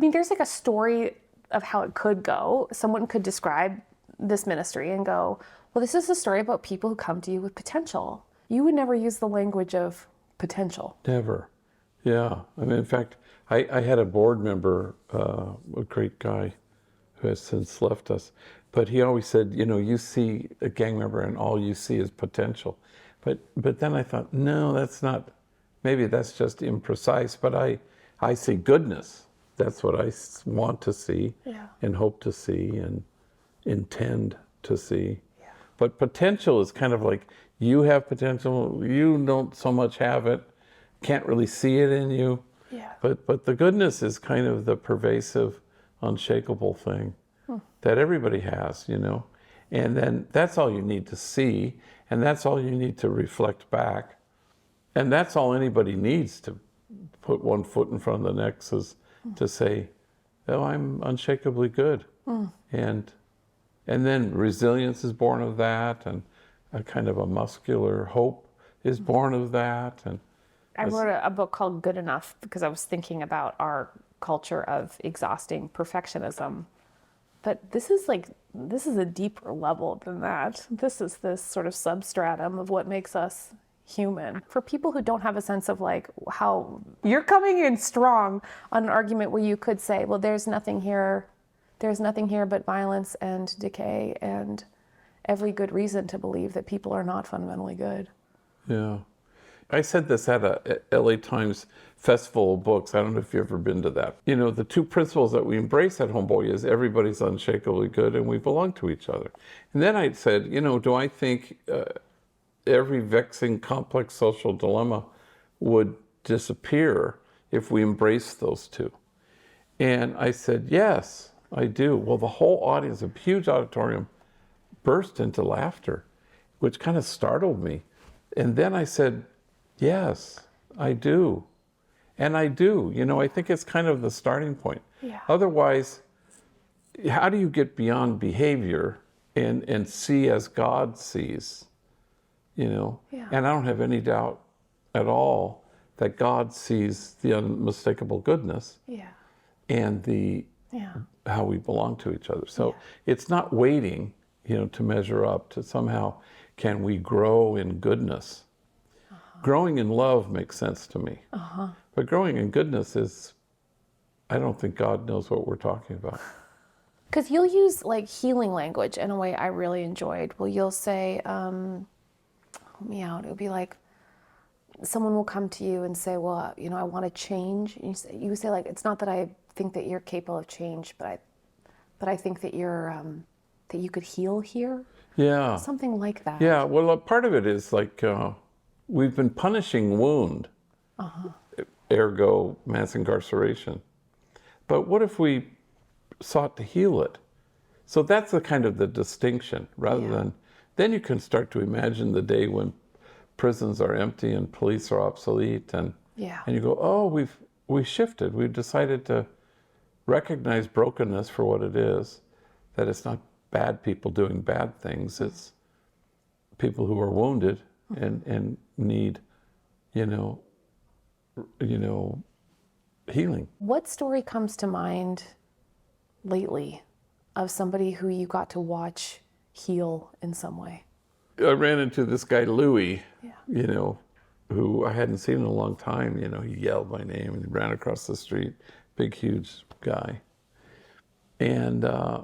mean, there's like a story of how it could go. Someone could describe this ministry and go, well, this is a story about people who come to you with potential. You would never use the language of potential. Never. Yeah. I mean, in fact, I had a board member, a great guy who has since left us, but he always said, you know, you see a gang member and all you see is potential. But then I thought, no, that's not, maybe that's just imprecise, but I see goodness. That's what I want to see and hope to see and intend to see. Yeah. But potential is kind of like, you have potential, you don't so much have it, can't really see it in you. Yeah. But the goodness is kind of the pervasive, unshakable thing that everybody has, you know. And then that's all you need to see, and that's all you need to reflect back. And that's all anybody needs to put one foot in front of the next is to say, oh, I'm unshakably good. And then resilience is born of that, and a kind of a muscular hope is born of that. And I wrote a book called Good Enough because I was thinking about our culture of exhausting perfectionism. But this is a deeper level than that. This is this sort of substratum of what makes us human. For people who don't have a sense of like how you're coming in strong on an argument where you could say, well, there's nothing here but violence and decay and every good reason to believe that people are not fundamentally good. Yeah. I said this at a LA Times Festival of Books. I don't know if you've ever been to that. You know, the two principles that we embrace at Homeboy is everybody's unshakably good and we belong to each other. And then I said, you know, do I think every vexing, complex social dilemma would disappear if we embrace those two? And I said, yes, I do. Well, the whole audience, a huge auditorium, burst into laughter, which kind of startled me. And then I said, yes, I do. And I do. You know, I think it's kind of the starting point. Yeah. Otherwise, how do you get beyond behavior and see as God sees? You know? Yeah. And I don't have any doubt at all that God sees the unmistakable goodness and the how we belong to each other. So it's not waiting, you know, to measure up to somehow can we grow in goodness. Growing in love makes sense to me. But growing in goodness is, I don't think God knows what we're talking about. Because you'll use like healing language in a way I really enjoyed. Well, you'll say, help me out. It'll be like, someone will come to you and say, well, you know, I want to change. And you say like, it's not that I think that you're capable of change, but I think that you're, that you could heal here. Yeah. Something like that. Yeah, well, a part of it is like, we've been punishing wound, ergo mass incarceration. But what if we sought to heal it? So that's the kind of the distinction, rather than, then you can start to imagine the day when prisons are empty and police are obsolete, and you go, oh, we've shifted. We've decided to recognize brokenness for what it is, that it's not bad people doing bad things, it's people who are wounded and need, you know, healing. What story comes to mind lately of somebody who you got to watch heal in some way? I ran into this guy, Louis, you know, who I hadn't seen in a long time. You know, he yelled my name and he ran across the street, big, huge guy. And I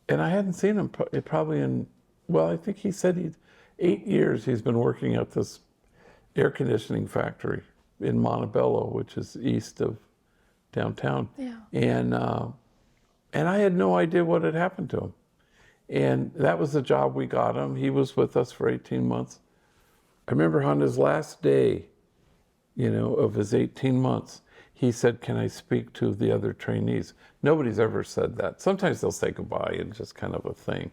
hadn't seen him probably in, well, I think he said 8 years he's been working at this air conditioning factory in Montebello, which is east of downtown. Yeah. And I had no idea what had happened to him. And that was the job we got him. He was with us for 18 months. I remember on his last day, you know, of his 18 months, he said, can I speak to the other trainees? Nobody's ever said that. Sometimes they'll say goodbye and just kind of a thing.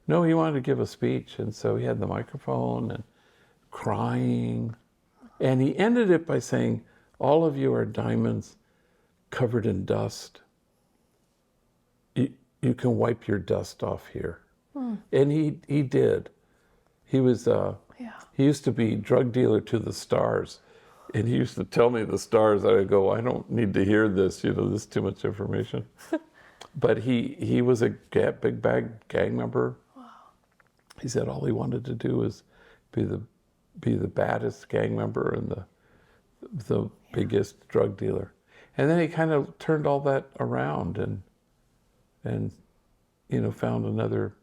No, he wanted to give a speech, and so he had the microphone and crying. And he ended it by saying, all of you are diamonds covered in dust. You can wipe your dust off here. And he did. He was, he used to be drug dealer to the stars. And he used to tell me the stars. I would go, I don't need to hear this. You know, this is too much information. But he was a big bag gang member. Wow. He said all he wanted to do was be the baddest gang member and the biggest drug dealer. And then he kind of turned all that around and you know, found another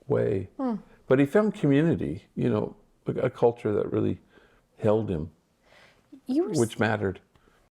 way. But he found community, you know, a culture that really held him, which mattered.